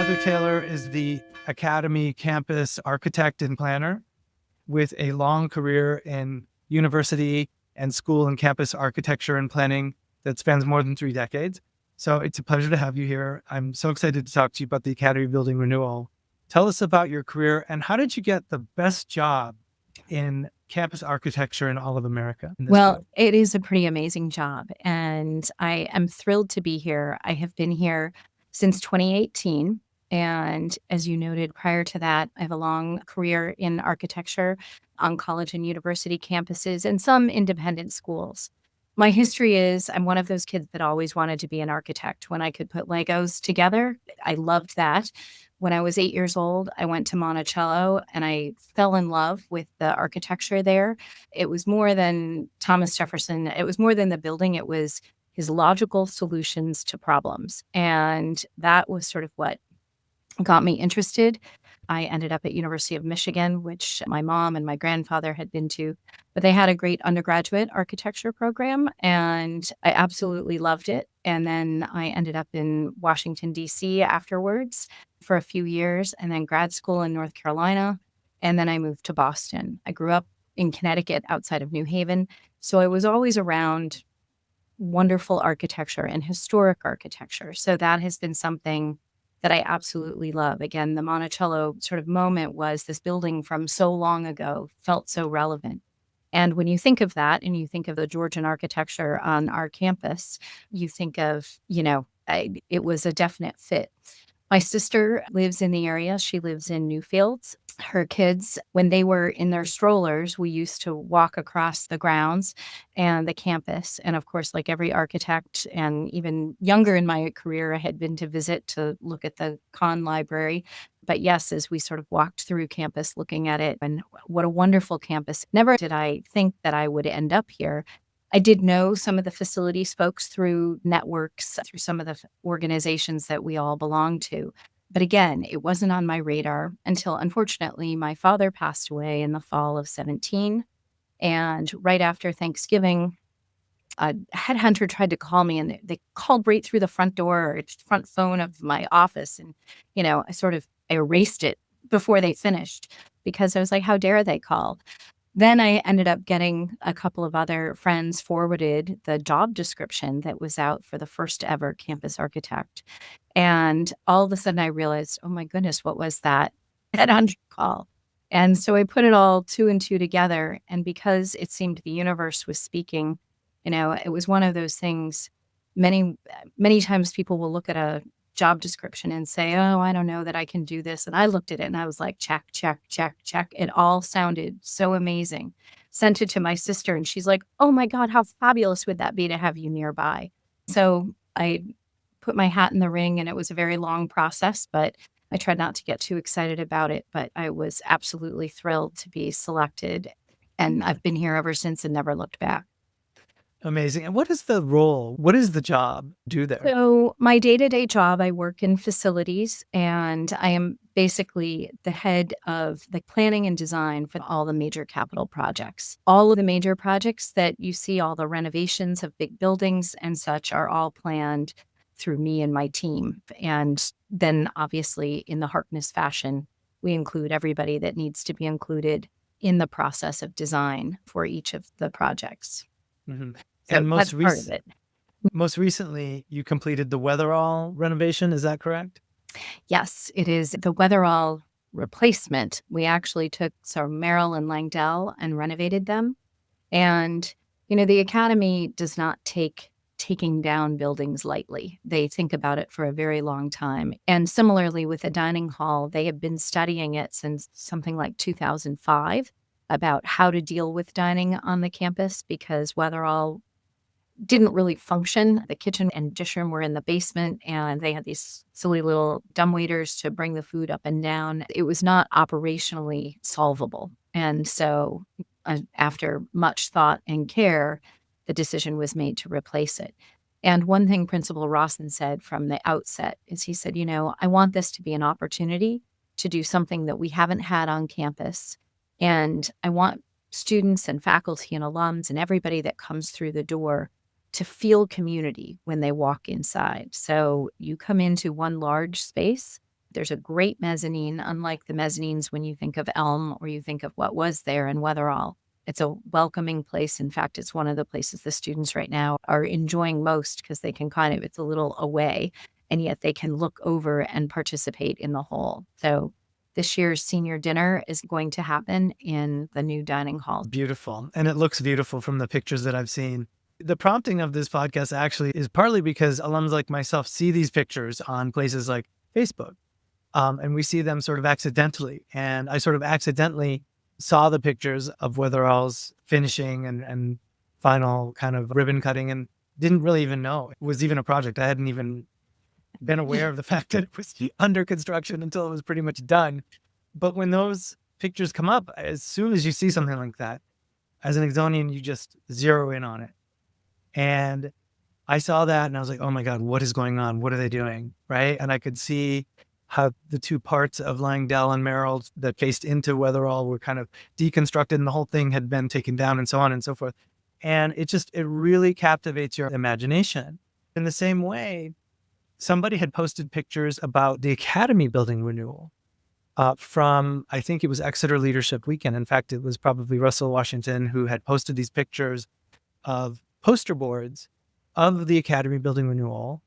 Heather Taylor is the Academy campus architect and planner with a long career in university and school and campus architecture and planning that spans more than 3 decades. So it's a pleasure to have you here. I'm so excited to talk to you about the Academy Building Renewal. Tell us about your career and how did you get the best job in campus architecture in all of America in this Well, field? it is a pretty amazing job, and I am thrilled to be here. I have been here since 2018. And as you noted, prior to that, I have a long career in architecture on college and university campuses and some independent schools. My history is I'm one of those kids that always wanted to be an architect when I could put Legos together. I loved that. When I was 8 years old, I went to Monticello and I fell in love with the architecture there. It was more than Thomas Jefferson. It was more than the building. It was his logical solutions to problems. And that was sort of what got me interested. I ended up at University of Michigan, which my mom and my grandfather had been to, but they had a great undergraduate architecture program and I absolutely loved it. And then I ended up in Washington, D.C. afterwards for a few years and then grad school in North Carolina. And then I moved to Boston. I grew up in Connecticut outside of New Haven. So I was always around wonderful architecture and historic architecture. So that has been something that I absolutely love. Again, the Monticello sort of moment was this building from so long ago felt so relevant. And when you think of that and you think of the Georgian architecture on our campus, you think of, it was a definite fit. My sister lives in the area. She lives in Newfields. Her kids, when they were in their strollers, we used to walk across the grounds and the campus. And of course, like every architect, and even younger in my career, I had been to visit to look at the Kahn Library. But yes, as we sort of walked through campus looking at it, and what a wonderful campus. Never did I think that I would end up here. I did know some of the facilities folks through networks, through some of the organizations that we all belong to. But again, it wasn't on my radar until unfortunately my father passed away in the fall of 17. And right after Thanksgiving, a headhunter tried to call me and they called right through the front door or front phone of my office. And, I erased it before they finished because I was like, how dare they call? Then I ended up getting a couple of other friends forwarded the job description that was out for the first ever campus architect. And all of a sudden I realized, oh my goodness, what was that headhunter call? And so I put it all two and two together. And because it seemed the universe was speaking, it was one of those things. Many times people will look at a job description and say, oh, I don't know that I can do this. And I looked at it and I was like, check, check, check, check. It all sounded so amazing. Sent it to my sister and she's like, oh my God, how fabulous would that be to have you nearby? So I put my hat in the ring and it was a very long process, but I tried not to get too excited about it. But I was absolutely thrilled to be selected. And I've been here ever since and never looked back. Amazing. And what is the role? What is the job do there? So, my day-to-day job, I work in facilities and I am basically the head of the planning and design for all the major capital projects. All of the major projects that you see, all the renovations of big buildings and such, are all planned through me and my team. And then, obviously, in the Harkness fashion, we include everybody that needs to be included in the process of design for each of the projects. hmm So, And that's part of it. most recently, you completed the Weatherall renovation. Is that correct? Yes, it is the Weatherall replacement. We actually took some Merrill and Langdell and renovated them. And, the Academy does not take taking down buildings lightly. They think about it for a very long time. And similarly with the dining hall, they have been studying it since something like 2005 about how to deal with dining on the campus because Weatherall didn't really function. The kitchen and dish room were in the basement, and they had these silly little dumbwaiters to bring the food up and down. It was not operationally solvable. And so, after much thought and care, the decision was made to replace it. And one thing Principal Rawson said from the outset is he said, I want this to be an opportunity to do something that we haven't had on campus. And I want students and faculty and alums and everybody that comes through the door to feel community when they walk inside. So you come into one large space There's a great mezzanine, unlike the mezzanines when you think of Elm or you think of what was there in Weatherall. It's a welcoming place. In fact, it's one of the places the students right now are enjoying most because they can it's a little away, and yet they can look over and participate in the whole. So this year's senior dinner is going to happen in the new dining hall. Beautiful. And it looks beautiful from the pictures that I've seen. The prompting of this podcast actually is partly because alums like myself see these pictures on places like Facebook. And we see them sort of accidentally. And I sort of accidentally saw the pictures of Weatherall's finishing and final kind of ribbon cutting and didn't really even know it was even a project. I hadn't even been aware of the fact that it was under construction until it was pretty much done. But when those pictures come up, as soon as you see something like that, as an Exonian, you just zero in on it. And I saw that and I was like, oh my God, what is going on? What are they doing? Right. And I could see how the two parts of Langdell and Merrill that faced into Weatherall were kind of deconstructed and the whole thing had been taken down and so on and so forth. And it really captivates your imagination. In the same way, somebody had posted pictures about the Academy building renewal from, I think it was Exeter Leadership Weekend. In fact, it was probably Russell Washington who had posted these pictures of poster boards of the Academy building renewal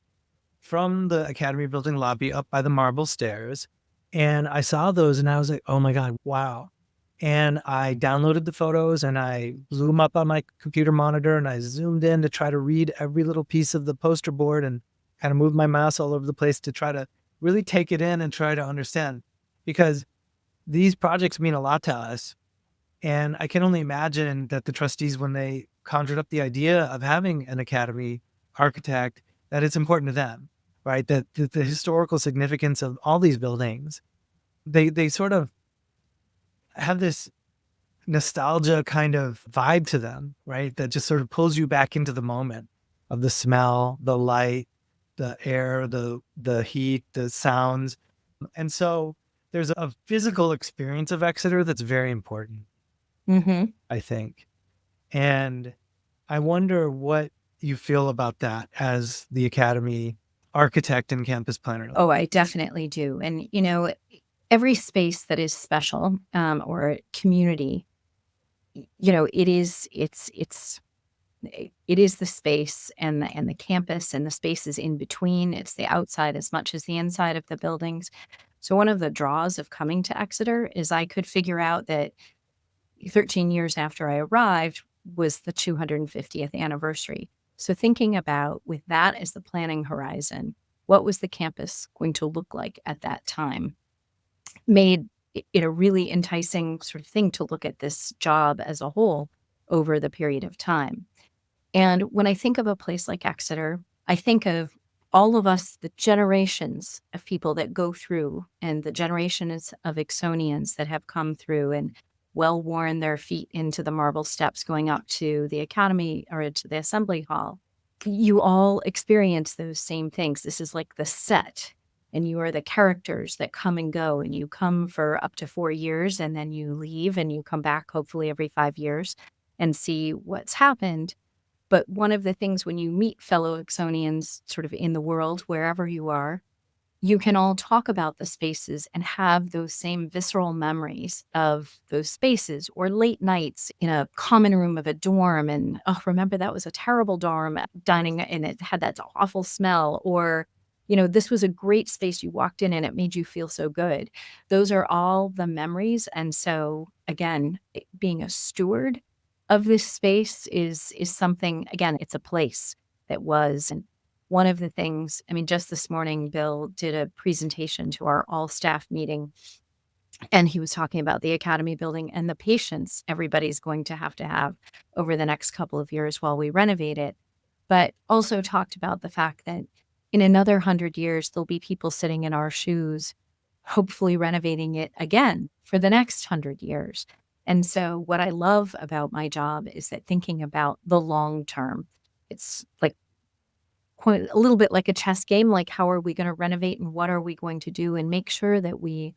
from the Academy building lobby up by the marble stairs. And I saw those and I was like, oh my God, wow. And I downloaded the photos and I blew them up on my computer monitor and I zoomed in to try to read every little piece of the poster board and kind of move my mouse all over the place to try to really take it in and try to understand, because these projects mean a lot to us. And I can only imagine that the trustees, when they conjured up the idea of having an Academy architect, that it's important to them, right? That the historical significance of all these buildings, they sort of have this nostalgia kind of vibe to them, right? That just sort of pulls you back into the moment of the smell, the light, the air, the heat, the sounds. And so there's a physical experience of Exeter that's very important, Mm-hmm. I think. And I wonder what you feel about that as the Academy architect and campus planner. Oh, I definitely do. And, every space that is special or community, it is the space and the campus and the spaces in between. It's the outside as much as the inside of the buildings. So one of the draws of coming to Exeter is I could figure out that 13 years after I arrived was the 250th anniversary. So thinking about, with that as the planning horizon, what was the campus going to look like at that time, made it a really enticing sort of thing to look at this job as a whole over the period of time. And when I think of a place like Exeter, I think of all of us, the generations of people that go through and the generations of Exonians that have come through and well worn their feet into the marble steps going up to the Academy or to the Assembly Hall. You all experience those same things. This is like the set, and you are the characters that come and go, and you come for up to 4 years and then you leave and you come back hopefully every 5 years and see what's happened. But one of the things when you meet fellow Exonians sort of in the world, wherever you are, you can all talk about the spaces and have those same visceral memories of those spaces, or late nights in a common room of a dorm. And, oh, remember that was a terrible dorm dining and it had that awful smell. Or, this was a great space you walked in and it made you feel so good. Those are all the memories. And so again, being a steward of this space is something, again, it's a place that was. And one of the things, just this morning, Bill did a presentation to our all staff meeting, and he was talking about the Academy building and the patience everybody's going to have over the next couple of years while we renovate it. But also talked about the fact that in another 100 years, there'll be people sitting in our shoes, hopefully renovating it again for the next 100 years. And so what I love about my job is that thinking about the long term, it's like a little bit like a chess game, like how are we going to renovate and what are we going to do, and make sure that we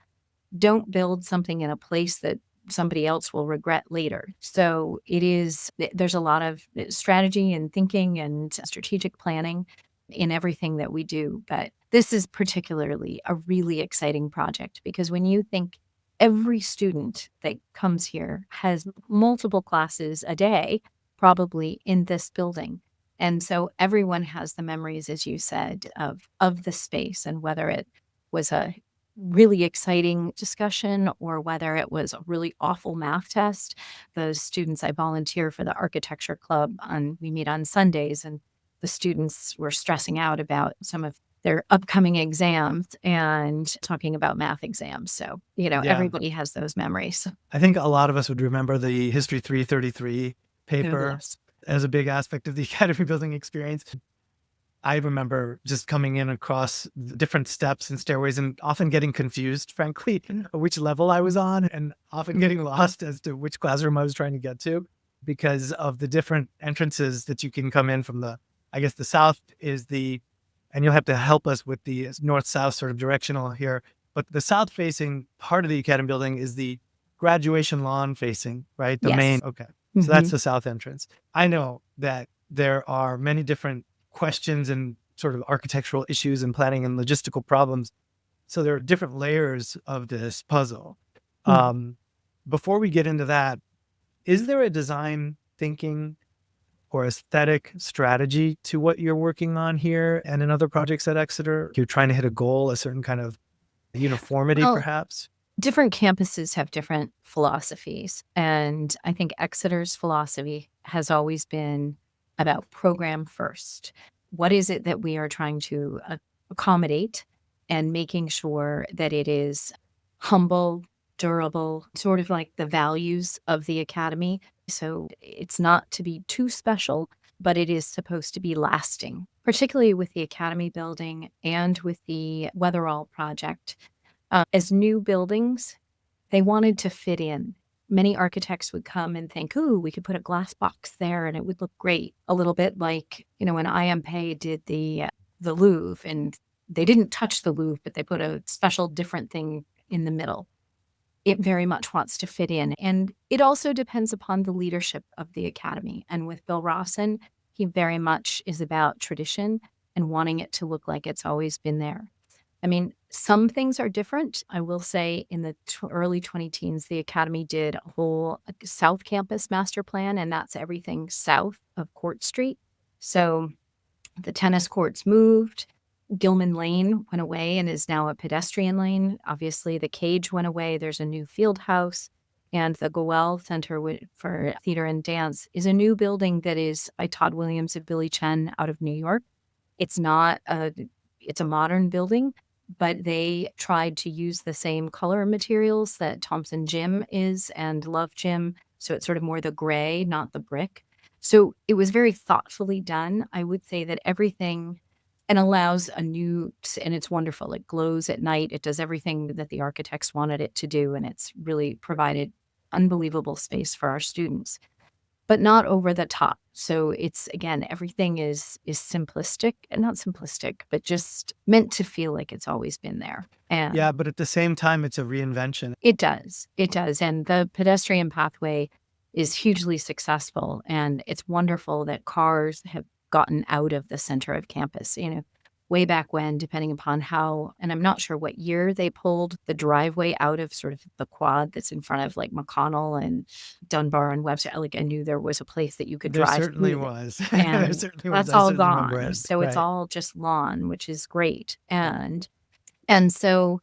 don't build something in a place that somebody else will regret later. So there's a lot of strategy and thinking and strategic planning in everything that we do. But this is particularly a really exciting project because when you think every student that comes here has multiple classes a day, probably in this building. And so everyone has the memories, as you said, of the space, and whether it was a really exciting discussion or whether it was a really awful math test. The students, I volunteer for the architecture club we meet on Sundays, and the students were stressing out about some of their upcoming exams and talking about math exams. So, Yeah. everybody has those memories. I think a lot of us would remember the History 333 paper Yes. as a big aspect of the academy building experience. I remember just coming in across the different steps and stairways and often getting confused, frankly, which level I was on, and often getting lost as to which classroom I was trying to get to because of the different entrances that you can come in from I guess the south is and you'll have to help us with the north-south sort of directional here, but the south-facing part of the academy building is the graduation lawn facing, right? The Yes. main, okay. So that's the south entrance. I know that there are many different questions and sort of architectural issues and planning and logistical problems. So there are different layers of this puzzle. Before we get into that, is there a design thinking or aesthetic strategy to what you're working on here and in other projects at Exeter? You're trying to hit a goal, a certain kind of uniformity, Well, perhaps? different campuses have different philosophies. And I think Exeter's philosophy has always been about program first. What is it that we are trying to accommodate, and making sure that it is humble, durable, sort of like the values of the academy. So it's not to be too special, but it is supposed to be lasting, particularly with the academy building and with the Weatherall project. As new buildings, they wanted to fit in. Many architects would come and think, ooh, we could put a glass box there and it would look great. A little bit like, when IMP did the Louvre, and they didn't touch the Louvre, but they put a special different thing in the middle. It very much wants to fit in. And it also depends upon the leadership of the academy. And with Bill Rawson, he very much is about tradition and wanting it to look like it's always been there. I mean, some things are different. I will say in the early 2010s, the Academy did a whole South Campus master plan, and that's everything south of Court Street. So the tennis courts moved. Gilman Lane went away and is now a pedestrian lane. Obviously, the Cage went away. There's a new field house. And the Goel Center for Theater and Dance is a new building that is by Todd Williams and Billy Chen out of New York. It's a modern building, but they tried to use the same color materials that Thompson Gym is and Love Gym. So it's sort of more the gray, not the brick. So it was very thoughtfully done. I would say that everything and allows and it's wonderful. It glows at night. It does everything that the architects wanted it to do. And it's really provided unbelievable space for our students, but not over the top. So it's, again, everything is simplistic, and not simplistic, but just meant to feel like it's always been there. And Yeah, but at the same time, it's a reinvention. it does. It does. And the pedestrian pathway is hugely successful. And it's wonderful that cars have gotten out of the center of campus, way back when, depending upon how, and I'm not sure what year they pulled the driveway out of sort of the quad that's in front of like McConnell and Dunbar and Webster. Like, I knew there was a place that you could There drive. certainly was. And There certainly was. that's I all certainly remember gone. it. So it's Right. all just lawn, which is great. And so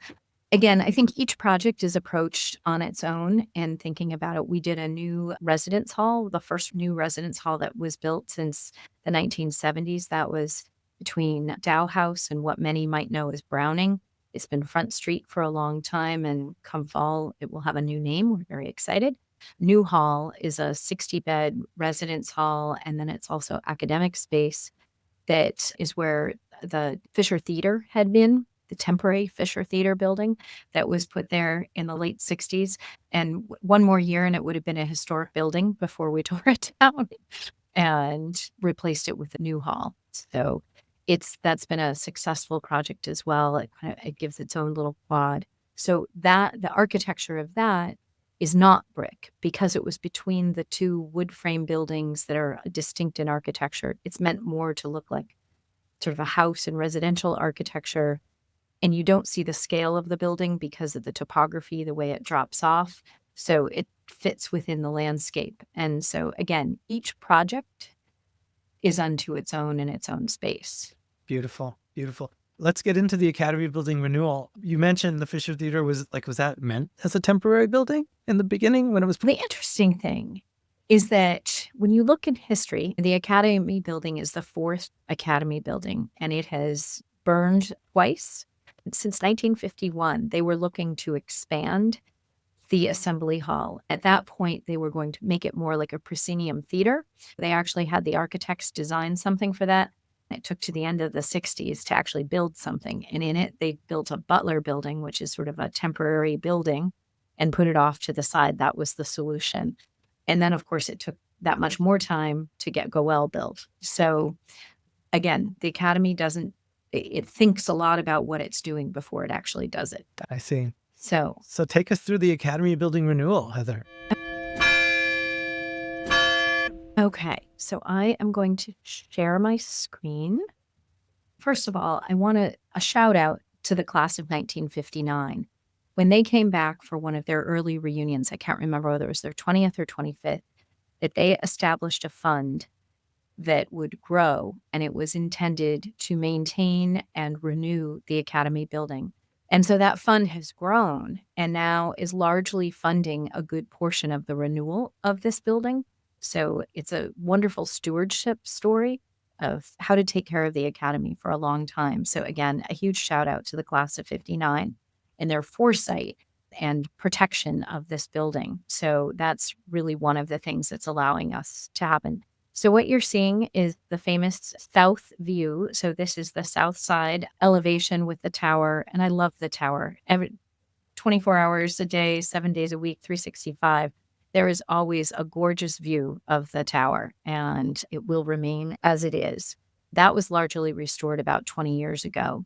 again, I think each project is approached on its own, and thinking about it, we did a new residence hall, the first new residence hall that was built since the 1970s. That was between Dow House and what many might know as Browning. It's been Front Street for a long time, and come fall, it will have a new name. We're very excited. New Hall is a 60-bed residence hall, and then it's also academic space that is where the Fisher Theater had been, the temporary Fisher Theater building that was put there in the late 60s. And one more year and it would have been a historic building before we tore it down and replaced it with a new hall. So that's been a successful project as well. It gives its own little quad. So that the architecture of that is not brick because it was between the two wood frame buildings that are distinct in architecture. It's meant more to look like sort of a house and residential architecture, and you don't see the scale of the building because of the topography, the way it drops off. So it fits within the landscape. And so, again, each project is unto its own in its own space. Beautiful, beautiful. Let's get into the Academy building renewal. You mentioned the Fisher Theater was that meant as a temporary building in the beginning when it was? The interesting thing is that when you look in history, the Academy building is the fourth Academy building, and it has burned twice. Since 1951, they were looking to expand the Assembly Hall. At that point, they were going to make it more like a proscenium theater. They actually had the architects design something for that. It took to the end of the 60s to actually build something. And in it, they built a Butler building, which is sort of a temporary building, and put it off to the side. That was the solution. And then, of course, it took that much more time to get Goel built. So again, the Academy it thinks a lot about what it's doing before it actually does it. I see. So take us through the Academy building renewal, Heather. Okay, so I am going to share my screen. First of all, I want a shout out to the class of 1959. When they came back for one of their early reunions, I can't remember whether it was their 20th or 25th, that they established a fund that would grow, and it was intended to maintain and renew the Academy building. And so that fund has grown and now is largely funding a good portion of the renewal of this building. So it's a wonderful stewardship story of how to take care of the Academy for a long time. So again, a huge shout out to the class of 59 and their foresight and protection of this building. So that's really one of the things that's allowing us to happen. So what you're seeing is the famous south view. So this is the south side elevation with the tower. And I love the tower. 24 hours a day, 7 days a week, 365. There is always a gorgeous view of the tower, and it will remain as it is. That was largely restored about 20 years ago.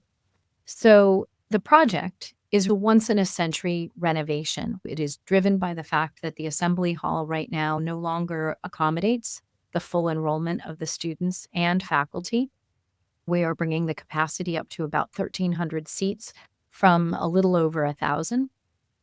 So the project is a once-in-a-century renovation. It is driven by the fact that the Assembly Hall right now no longer accommodates the full enrollment of the students and faculty. We are bringing the capacity up to about 1,300 seats from a little over 1,000.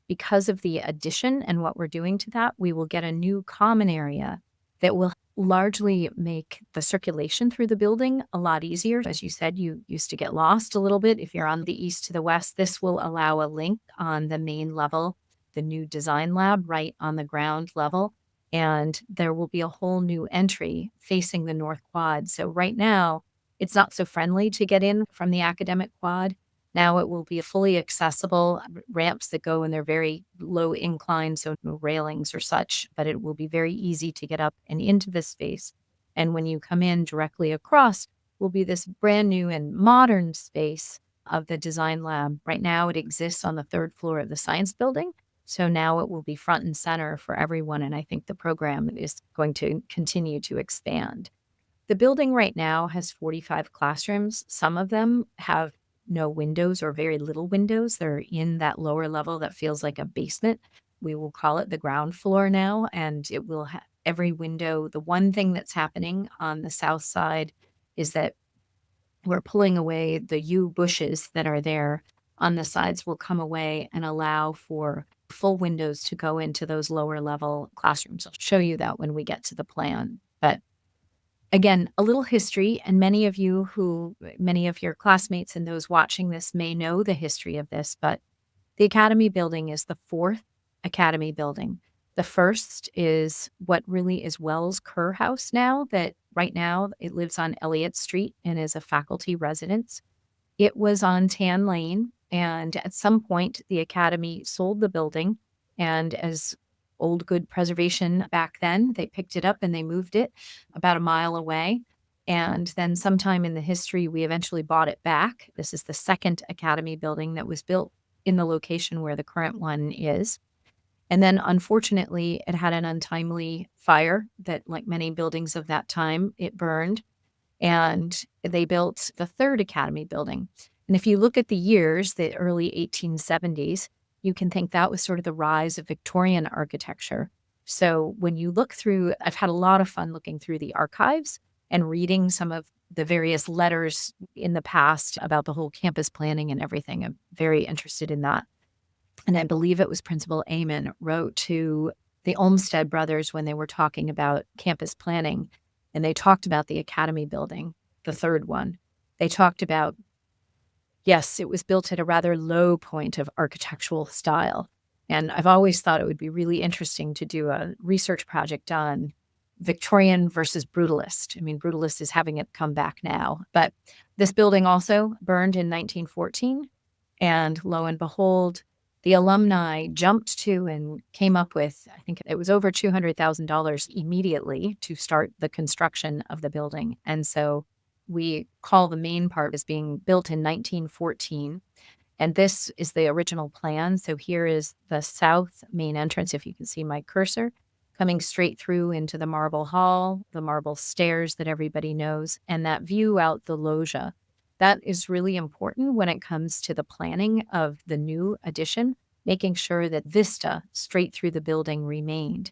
Because of the addition and what we're doing to that, we will get a new common area that will largely make the circulation through the building a lot easier. As you said, you used to get lost a little bit if you're on the east to the west. This will allow a link on the main level, the new design lab right on the ground level. And there will be a whole new entry facing the North Quad. So right now, it's not so friendly to get in from the academic quad. Now it will be fully accessible ramps that go in their very low incline, so no railings or such, but it will be very easy to get up and into this space. And when you come in directly across will be this brand new and modern space of the design lab. Right now it exists on the third floor of the science building. So now it will be front and center for everyone. And I think the program is going to continue to expand. The building right now has 45 classrooms. Some of them have no windows or very little windows. They're in that lower level that feels like a basement. We will call it the ground floor now, and it will have every window. The one thing that's happening on the south side is that we're pulling away the yew bushes that are there on the sides will come away and allow for full windows to go into those lower level classrooms. I'll show you that when we get to the plan. But again, a little history, and many of your classmates and those watching this may know the history of this, but the Academy building is the fourth Academy building. The first is what really is Wells Kerr House now, that right now it lives on Elliott Street and is a faculty residence. It was on Tan Lane, and at some point the Academy sold the building, and as old good preservation back then, they picked it up and they moved it about a mile away. And then sometime in the history, we eventually bought it back. This is the second Academy building that was built in the location where the current one is. And then unfortunately, it had an untimely fire that, like many buildings of that time, it burned. And they built the third Academy building. And if you look at the years, the early 1870s, you can think that was sort of the rise of Victorian architecture. So when you look through, I've had a lot of fun looking through the archives and reading some of the various letters in the past about the whole campus planning and everything. I'm very interested in that. And I believe it was Principal Amon wrote to the Olmsted brothers when they were talking about campus planning, and they talked about the Academy building, the third one. They talked about, yes, it was built at a rather low point of architectural style. And I've always thought it would be really interesting to do a research project on Victorian versus brutalist. I mean, brutalist is having it come back now, but this building also burned in 1914. And lo and behold, the alumni jumped to and came up with, I think it was over $200,000 immediately to start the construction of the building. And so we call the main part as being built in 1914. And this is the original plan. So here is the south main entrance, if you can see my cursor, coming straight through into the marble hall, the marble stairs that everybody knows, and that view out the loggia. That is really important when it comes to the planning of the new addition, making sure that vista straight through the building remained.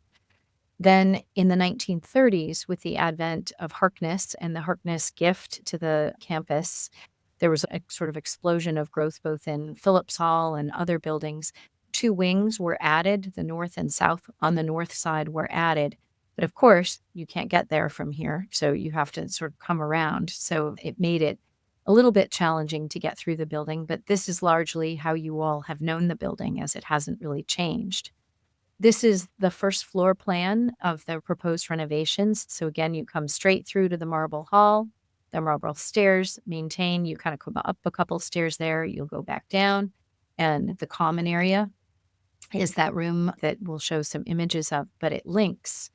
Then in the 1930s, with the advent of Harkness and the Harkness gift to the campus, there was a sort of explosion of growth both in Phillips Hall and other buildings. Two wings were added, the north and south on the north side were added. But of course, you can't get there from here, so you have to sort of come around. So it made it a little bit challenging to get through the building, but this is largely how you all have known the building, as it hasn't really changed. This is the first floor plan of the proposed renovations. So again, you come straight through to the marble hall, the marble stairs maintain. You kind of come up a couple stairs there, you'll go back down. And the common area is that room that we'll show some images of, but it links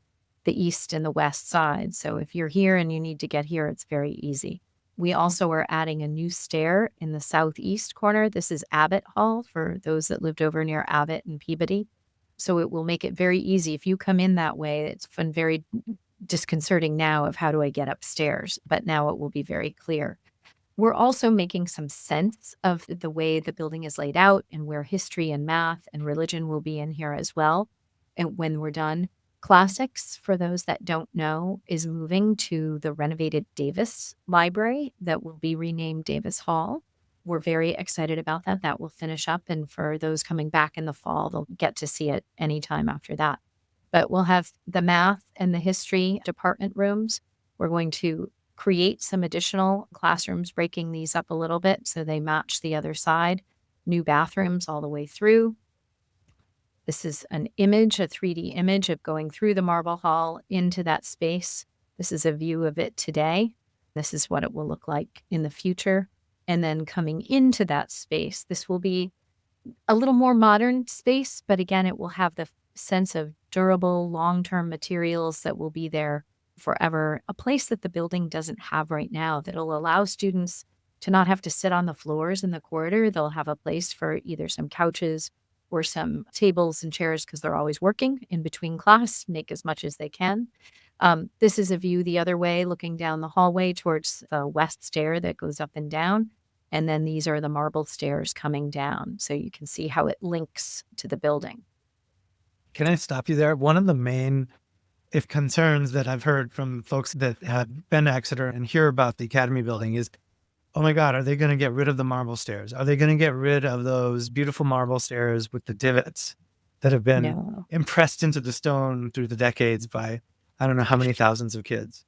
the east and the west side. So if you're here and you need to get here, it's very easy. We also are adding a new stair in the southeast corner. This is Abbott Hall for those that lived over near Abbott and Peabody. So it will make it very easy. If you come in that way, it's been very disconcerting now of how do I get upstairs, but now it will be very clear. We're also making some sense of the way the building is laid out and where history and math and religion will be in here as well. And when we're done, Classics, for those that don't know, is moving to the renovated Davis Library that will be renamed Davis Hall. We're very excited about that. That will finish up. And for those coming back in the fall, they'll get to see it anytime after that. But we'll have the math and the history department rooms. We're going to create some additional classrooms, breaking these up a little bit so they match the other side. New bathrooms all the way through. This is an image, a 3D image of going through the marble hall into that space. This is a view of it today. This is what it will look like in the future. And then coming into that space, this will be a little more modern space, but again, it will have the sense of durable, long-term materials that will be there forever. A place that the building doesn't have right now that'll allow students to not have to sit on the floors in the corridor. They'll have a place for either some couches or some tables and chairs because they're always working in between class, make as much as they can. This is a view the other way, looking down the hallway towards the west stair that goes up and down. And then these are the marble stairs coming down. So you can see how it links to the building. Can I stop you there? One of the main concerns that I've heard from folks that have been to Exeter and hear about the Academy building is, oh my God, are they going to get rid of the marble stairs? Are they going to get rid of those beautiful marble stairs with the divots that have been impressed into the stone through the decades by, I don't know how many thousands of kids?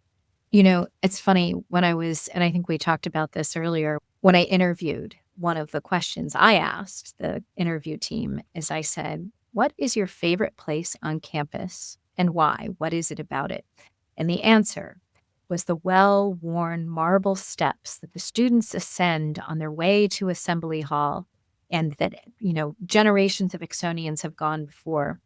You know, it's funny when I was, and I think we talked about this earlier, when I interviewed, one of the questions I asked the interview team is I said, what is your favorite place on campus and why? What is it about it? And the answer was the well-worn marble steps that the students ascend on their way to Assembly Hall and that, you know, generations of Exonians have gone before.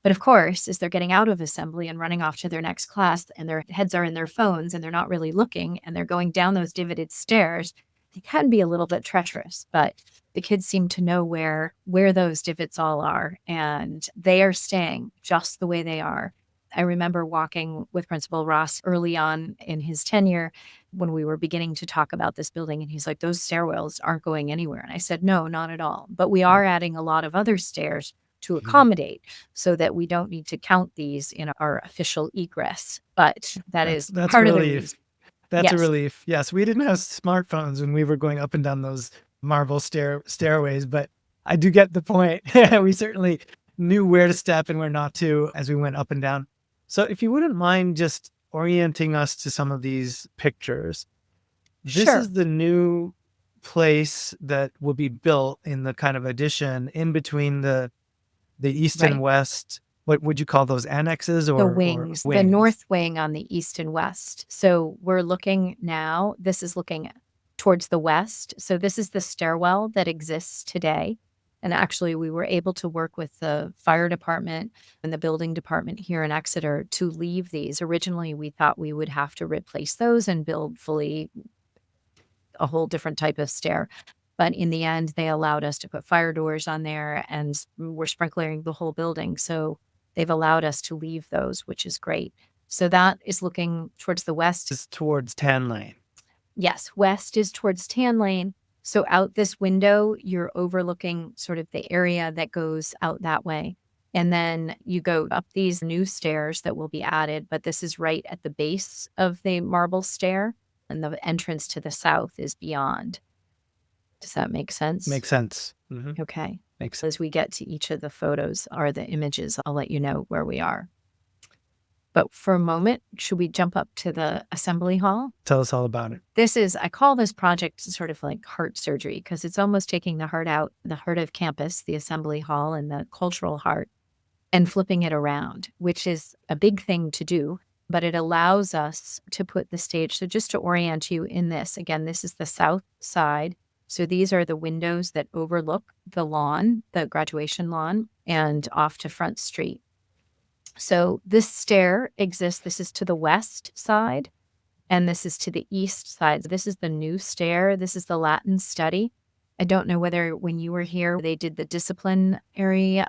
But of course, as they're getting out of assembly and running off to their next class and their heads are in their phones and they're not really looking and they're going down those divoted stairs, they can be a little bit treacherous, but the kids seem to know where those divots all are and they are staying just the way they are. I remember walking with Principal Ross early on in his tenure when we were beginning to talk about this building. And he's like, those stairwells aren't going anywhere. And I said, no, not at all. But we are adding a lot of other stairs to accommodate so that we don't need to count these in our official egress. But that's part of the reason. That's a Yes. relief. Yes, we didn't have smartphones when we were going up and down those marble stairways, but I do get the point. We certainly knew where to step and where not to as we went up and down. So if you wouldn't mind just orienting us to some of these pictures. This Sure. is the new place that will be built in the kind of addition in between the east and Right. west. What would you call those, annexes The or wings, the wings? north wing on the east and west. So we're looking now, this is looking towards the west. So this is the stairwell that exists today. And actually, we were able to work with the fire department and the building department here in Exeter to leave these. Originally, we thought we would have to replace those and build fully a whole different type of stair. But in the end, they allowed us to put fire doors on there and we're sprinklering the whole building. So they've allowed us to leave those, which is great. So that is looking towards the west. Is towards Tan Lane. Yes, west is towards Tan Lane. So out this window, you're overlooking sort of the area that goes out that way. And then you go up these new stairs that will be added, but this is right at the base of the marble stair, and the entrance to the south is beyond. Does that make sense? Makes sense. Okay. Makes sense. As we get to each of the photos or the images, I'll let you know where we are. But for a moment, should we jump up to the assembly hall? Tell us all about it. I call this project sort of like heart surgery because it's almost taking the heart out, the heart of campus, the assembly hall, and the cultural heart, and flipping it around, which is a big thing to do, but it allows us to put the stage. So just to orient you in this, again, this is the south side. So these are the windows that overlook the lawn, the graduation lawn, and off to Front Street. So this stair exists. This is to the west side, and this is to the east side. This is the new stair. This is the Latin study. I don't know whether when you were here, they did the disciplinary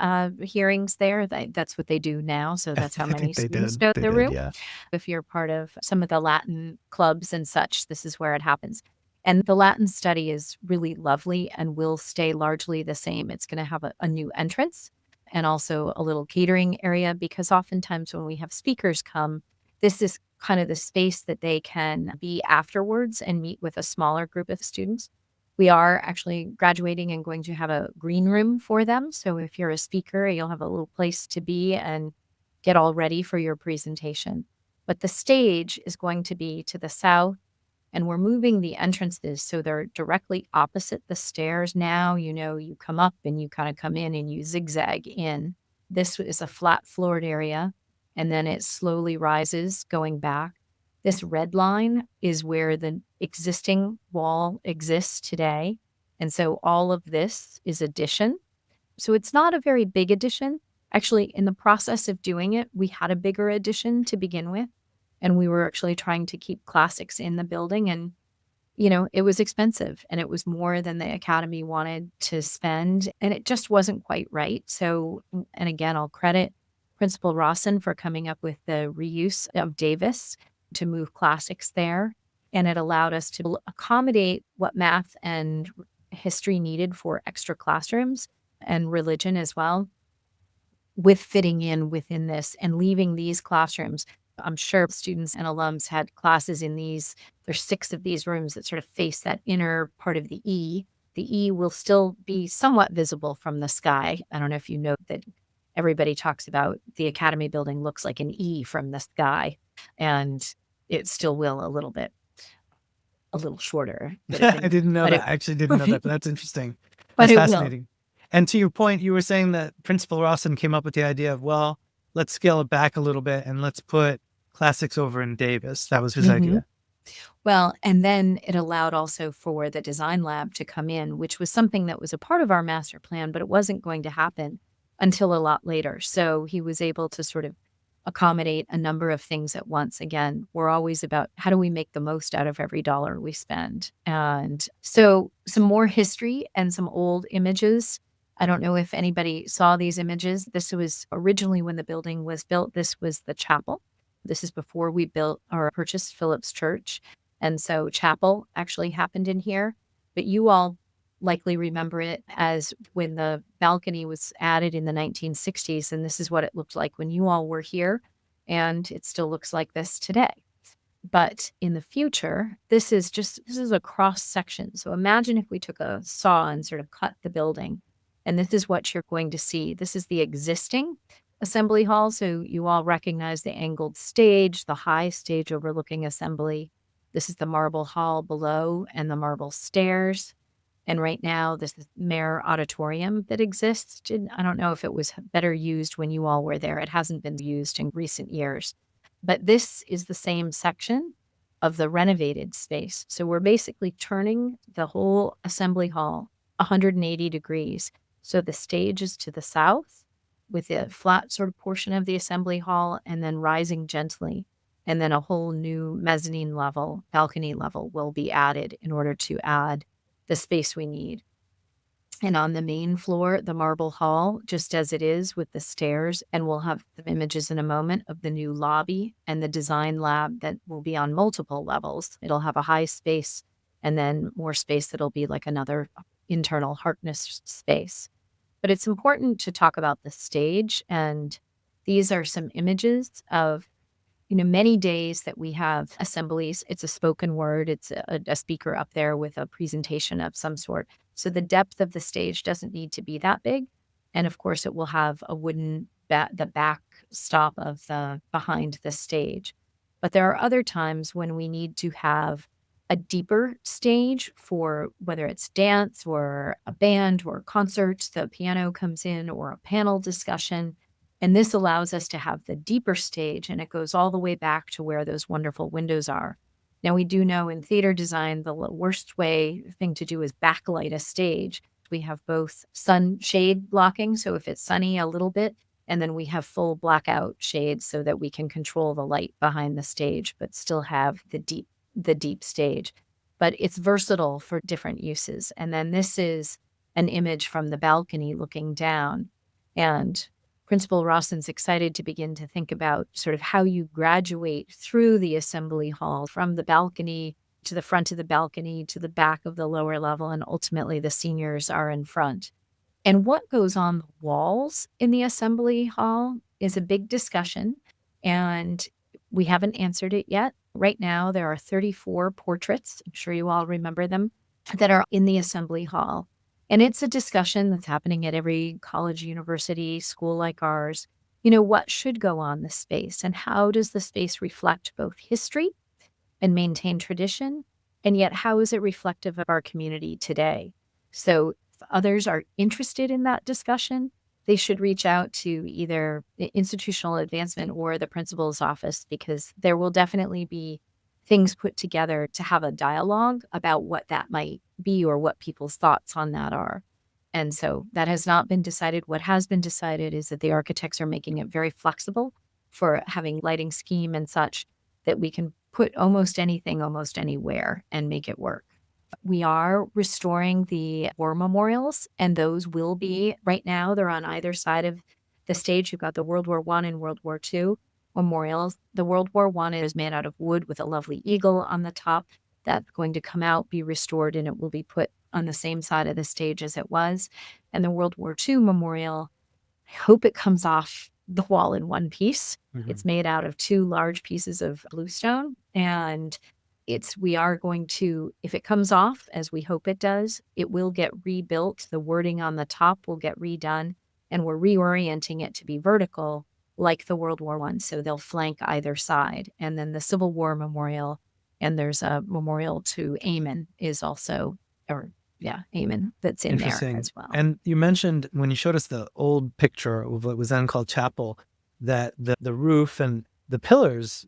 hearings there. That's what they do now. So that's how I many think they students did. go They through. did, yeah. If you're part of some of the Latin clubs and such, this is where it happens. And the Latin study is really lovely and will stay largely the same. It's going to have a new entrance and also a little catering area because oftentimes when we have speakers come, this is kind of the space that they can be afterwards and meet with a smaller group of students. We are actually graduating and going to have a green room for them. So if you're a speaker, you'll have a little place to be and get all ready for your presentation. But the stage is going to be to the south, and we're moving the entrances so they're directly opposite the stairs now. You know, you come up and you kind of come in and you zigzag in. This is a flat floored area, and then it slowly rises going back. This red line is where the existing wall exists today. And so all of this is addition. So it's not a very big addition. Actually, in the process of doing it, we had a bigger addition to begin with. And we were actually trying to keep classics in the building. And, you know, it was expensive and it was more than the Academy wanted to spend. And it just wasn't quite right. So, and again, I'll credit Principal Rawson for coming up with the reuse of Davis to move classics there. And it allowed us to accommodate what math and history needed for extra classrooms and religion as well, with fitting in within this and leaving these classrooms. I'm sure students and alums had classes in these. There's 6 of these rooms that sort of face that inner part of the E. The E will still be somewhat visible from the sky. I don't know if you know that everybody talks about the Academy building looks like an E from the sky, and it still will a little bit, a little shorter. I didn't know that. I actually didn't know that, but that's interesting. But That's it will. fascinating. And to your point, you were saying that Principal Rawson came up with the idea of, well, let's scale it back a little bit and let's put classics over in Davis. That was his idea. Well, and then it allowed also for the design lab to come in, which was something that was a part of our master plan, but it wasn't going to happen until a lot later. So he was able to sort of accommodate a number of things at once. Again, we're always about how do we make the most out of every dollar we spend. And so some more history and some old images. I don't know if anybody saw these images. This was originally when the building was built. This was the chapel. This is before we built or purchased Phillips Church. And so chapel actually happened in here. But you all likely remember it as when the balcony was added in the 1960s. And this is what it looked like when you all were here. And it still looks like this today. But in the future, this is a cross section. So imagine if we took a saw and sort of cut the building, and this is what you're going to see. This is the existing assembly hall. So you all recognize the angled stage, the high stage overlooking assembly. This is the marble hall below and the marble stairs. And right now, this is Mayor Auditorium that exists. I don't know if it was better used when you all were there. It hasn't been used in recent years. But this is the same section of the renovated space. So we're basically turning the whole assembly hall 180 degrees. So the stage is to the south with a flat sort of portion of the assembly hall and then rising gently. And then a whole new mezzanine level, balcony level will be added in order to add the space we need. And on the main floor, the marble hall, just as it is with the stairs, and we'll have some images in a moment of the new lobby and the design lab that will be on multiple levels. It'll have a high space and then more space that'll be like another internal Harkness space. But it's important to talk about the stage, and these are some images of many days that we have assemblies. It's a spoken word. It's a speaker up there with a presentation of some sort. So the depth of the stage doesn't need to be that big. And of course, it will have a wooden the back stop of the behind the stage. But there are other times when we need to have a deeper stage for whether it's dance or a band or concerts, the piano comes in, or a panel discussion. And this allows us to have the deeper stage, and it goes all the way back to where those wonderful windows are. Now, we do know in theater design, the worst thing to do is backlight a stage. We have both sun shade blocking, so if it's sunny a little bit, and then we have full blackout shades so that we can control the light behind the stage, but still have the deep stage. But it's versatile for different uses. And then this is an image from the balcony looking down. And Principal Rawson's excited to begin to think about sort of how you graduate through the assembly hall from the balcony to the front of the balcony to the back of the lower level, and ultimately the seniors are in front. And what goes on the walls in the assembly hall is a big discussion, and we haven't answered it yet. Right now, there are 34 portraits, I'm sure you all remember them, that are in the assembly hall. And it's a discussion that's happening at every college, university, school like ours. What should go on the space, and how does the space reflect both history and maintain tradition? And yet, how is it reflective of our community today? So if others are interested in that discussion, they should reach out to either the institutional advancement or the principal's office, because there will definitely be things put together to have a dialogue about what that might be or what people's thoughts on that are. And so that has not been decided. What has been decided is that the architects are making it very flexible for having lighting scheme and such that we can put almost anything, almost anywhere and make it work. We are restoring the war memorials, and those will be, right now, they're on either side of the stage. You've got the World War I and World War II memorials. The World War I is made out of wood with a lovely eagle on the top. That's going to come out, be restored, and it will be put on the same side of the stage as it was. And the World War II memorial, I hope it comes off the wall in one piece. Mhm. It's made out of 2 large pieces of bluestone, and we are going to, if it comes off, as we hope it does, it will get rebuilt. The wording on the top will get redone, and we're reorienting it to be vertical like the World War I. So they'll flank either side. And then the Civil War memorial, and there's a memorial to Amen is also, Amen, that's in there Interesting. as well. And you mentioned when you showed us the old picture of what was then called chapel, that the roof and the pillars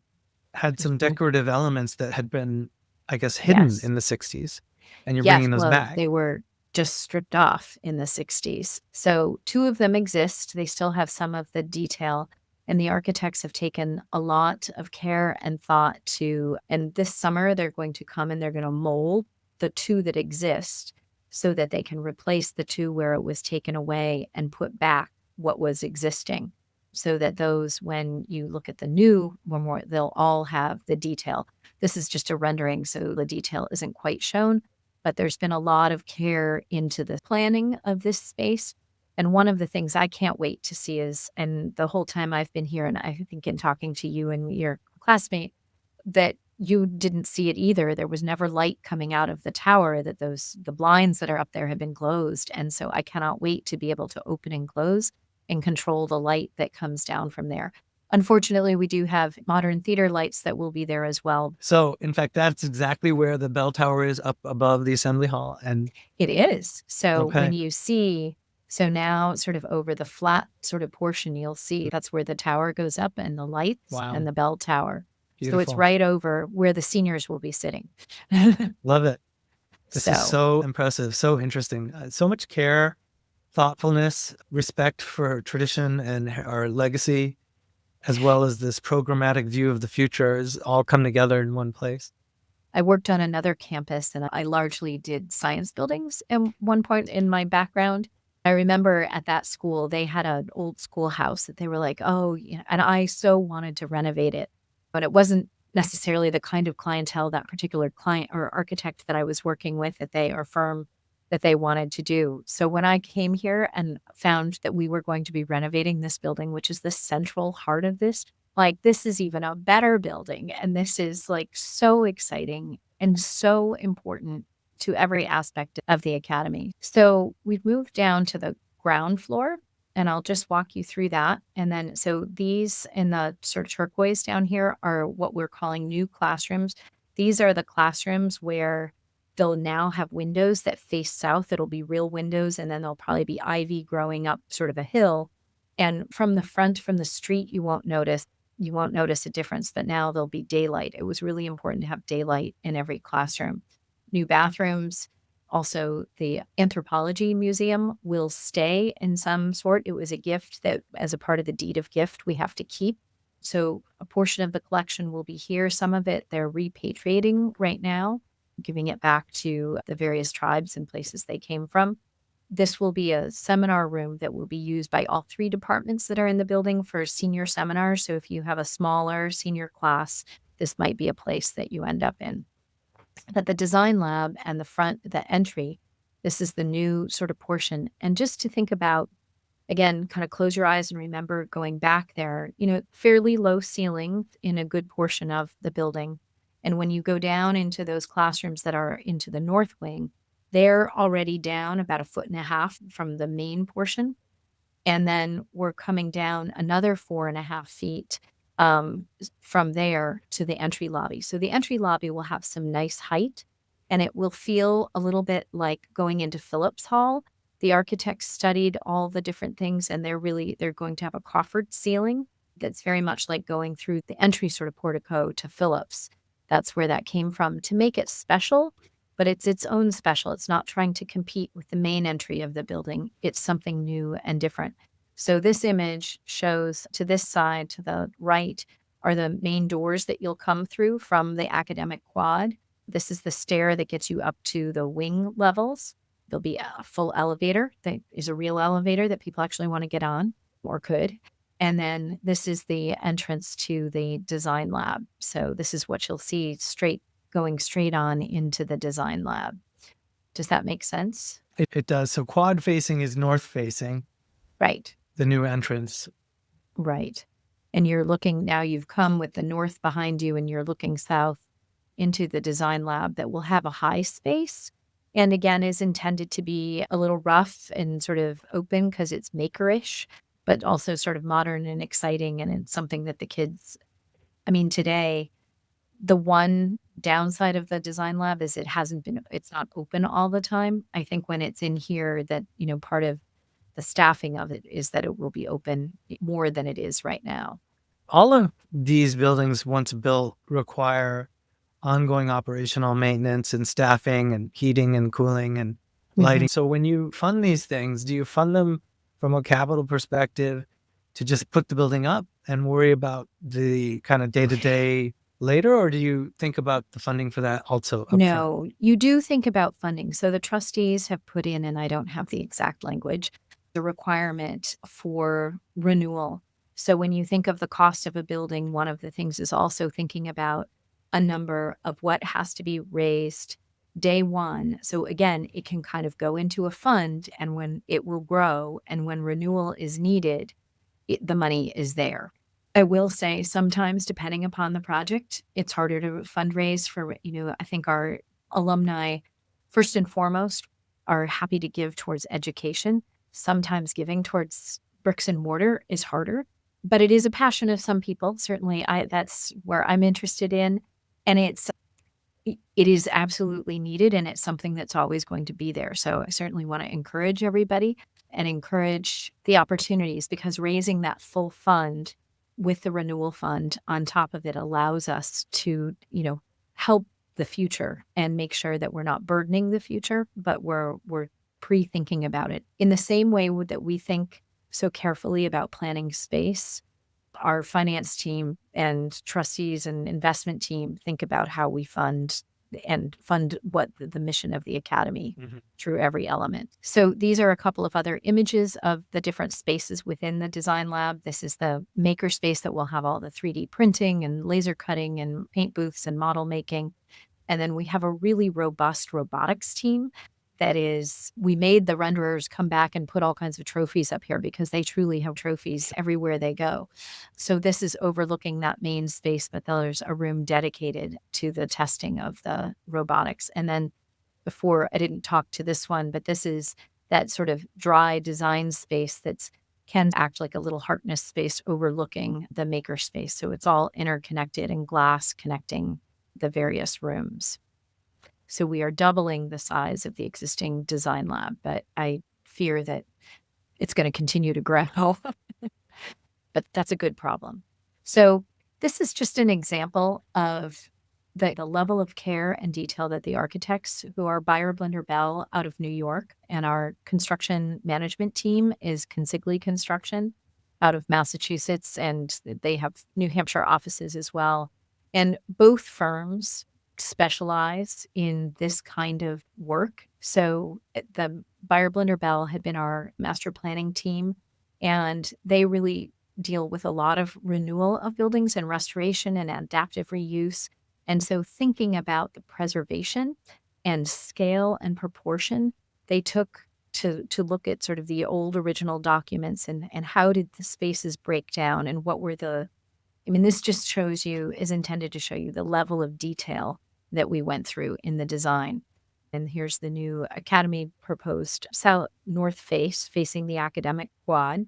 had some decorative elements that had been, I guess, hidden Yes. in the 60s, and you're Yes, bringing those well, back. they were just stripped off in the 60s. So 2 of them exist. They still have some of the detail, and the architects have taken a lot of care and thought to, and this summer they're going to come and they're going to mold the 2 that exist so that they can replace the 2 where it was taken away and put back what was existing, so that those, when you look at the new memorial, they'll all have the detail. This is just a rendering, so the detail isn't quite shown, but there's been a lot of care into the planning of this space. And one of the things I can't wait to see is, and the whole time I've been here, and I think in talking to you and your classmate, that you didn't see it either. There was never light coming out of the tower, that the blinds that are up there have been closed. And so I cannot wait to be able to open and close and control the light that comes down from there. Unfortunately, we do have modern theater lights that will be there as well. So, in fact, that's exactly where the bell tower is, up above the assembly hall. And It is. So when okay, you see, so now sort of over the flat sort of portion, you'll see that's where the tower goes up and the lights wow, and the bell tower. So it's beautiful. right over where the seniors will be sitting. Love it. This is So so impressive, so interesting. So much care, thoughtfulness, respect for tradition and our legacy, as well as this programmatic view of the future, is all come together in one place. I worked on another campus and I largely did science buildings at one point in my background. I remember at that school, they had an old schoolhouse that they were like, oh, yeah. And I so wanted to renovate it, but it wasn't necessarily the kind of clientele, that particular client or architect that I was working with, that they or firm that they wanted to do. So when I came here and found that we were going to be renovating this building, which is the central heart of this, like, this is even a better building, and this is, like, so exciting and so important to every aspect of the academy. So we've moved down to the ground floor, and I'll just walk you through that. And then, so these in the sort of turquoise down here are what we're calling new classrooms. These are the classrooms where they'll now have windows that face south. It'll be real windows, and then there'll probably be ivy growing up sort of a hill. And from the front, from the street, you won't notice a difference, that now there'll be daylight. It was really important to have daylight in every classroom. New bathrooms. Also, the anthropology museum will stay in some sort. It was a gift that, as a part of the deed of gift, we have to keep. So a portion of the collection will be here. Some of it they're repatriating right now, giving it back to the various tribes and places they came from. This will be a seminar room that will be used by all three departments that are in the building for senior seminars. So if you have a smaller senior class, this might be a place that you end up in. But the design lab and the front, the entry, this is the new sort of portion. And just to think about, again, kind of close your eyes and remember going back there, fairly low ceiling in a good portion of the building. And when you go down into those classrooms that are into the north wing, they're already down about 1.5 feet from the main portion. And then we're coming down another 4.5 feet from there to the entry lobby. So the entry lobby will have some nice height, and it will feel a little bit like going into Phillips Hall. The architects studied all the different things, and they're going to have a coffered ceiling that's very much like going through the entry sort of portico to Phillips. That's where that came from, to make it special, but it's its own special. It's not trying to compete with the main entry of the building. It's something new and different. So this image shows, to this side, to the right, are the main doors that you'll come through from the academic quad. This is the stair that gets you up to the wing levels. There'll be a full elevator that is a real elevator that people actually want to get on, or could. And then this is the entrance to the design lab. So this is what you'll see going straight on into the design lab. Does that make sense? It does. So quad facing is north facing, Right. the new entrance. Right. And you're looking now, you've come with the north behind you, and you're looking south into the design lab that will have a high space. And again, is intended to be a little rough and sort of open because it's makerish, but also sort of modern and exciting. And it's something that the kids, today, the one downside of the design lab is it's not open all the time. I think when it's in here, that, part of the staffing of it is that it will be open more than it is right now. All of these buildings, once built, require ongoing operational maintenance and staffing and heating and cooling and lighting. So when you fund these things, do you fund them from a capital perspective to just put the building up and worry about the kind of day-to-day later, or do you think about the funding for that also upfront? No, you do think about funding. So the trustees have put in, and I don't have the exact language, the requirement for renewal. So when you think of the cost of a building, one of the things is also thinking about a number of what has to be raised day one. So again, it can kind of go into a fund, and when it will grow, and when renewal is needed, the money is there. I will say sometimes, depending upon the project, it's harder to fundraise for, I think our alumni, first and foremost, are happy to give towards education. Sometimes giving towards bricks and mortar is harder, but it is a passion of some people. Certainly, that's where I'm interested in. And it is absolutely needed, and it's something that's always going to be there. So I certainly want to encourage everybody and encourage the opportunities, because raising that full fund with the renewal fund on top of it allows us to, help the future and make sure that we're not burdening the future, but we're pre-thinking about it in the same way that we think so carefully about planning space. Our finance team and trustees and investment team think about how we fund what the mission of the academy through every element. So these are a couple of other images of the different spaces within the design lab. This is the maker space that will have all the 3D printing and laser cutting and paint booths and model making. And then we have a really robust robotics team we made the renderers come back and put all kinds of trophies up here because they truly have trophies everywhere they go. So this is overlooking that main space, but there's a room dedicated to the testing of the robotics. And then before, I didn't talk to this one, but this is that sort of dry design space can act like a little Harkness space overlooking the maker space. So it's all interconnected and glass connecting the various rooms. So we are doubling the size of the existing design lab, but I fear that it's going to continue to grow. But that's a good problem. So this is just an example of the level of care and detail that the architects who are Buyer Blender Bell out of New York, and our construction management team is Consigli Construction out of Massachusetts, and they have New Hampshire offices as well. And both firms specialize in this kind of work. So the Buyer Blender Bell had been our master planning team, and they really deal with a lot of renewal of buildings and restoration and adaptive reuse. And so thinking about the preservation and scale and proportion, they took to look at sort of the old original documents and how did the spaces break down and what were this just is intended to show you the level of detail that we went through in the design. And here's the new Academy proposed south north face facing the academic quad.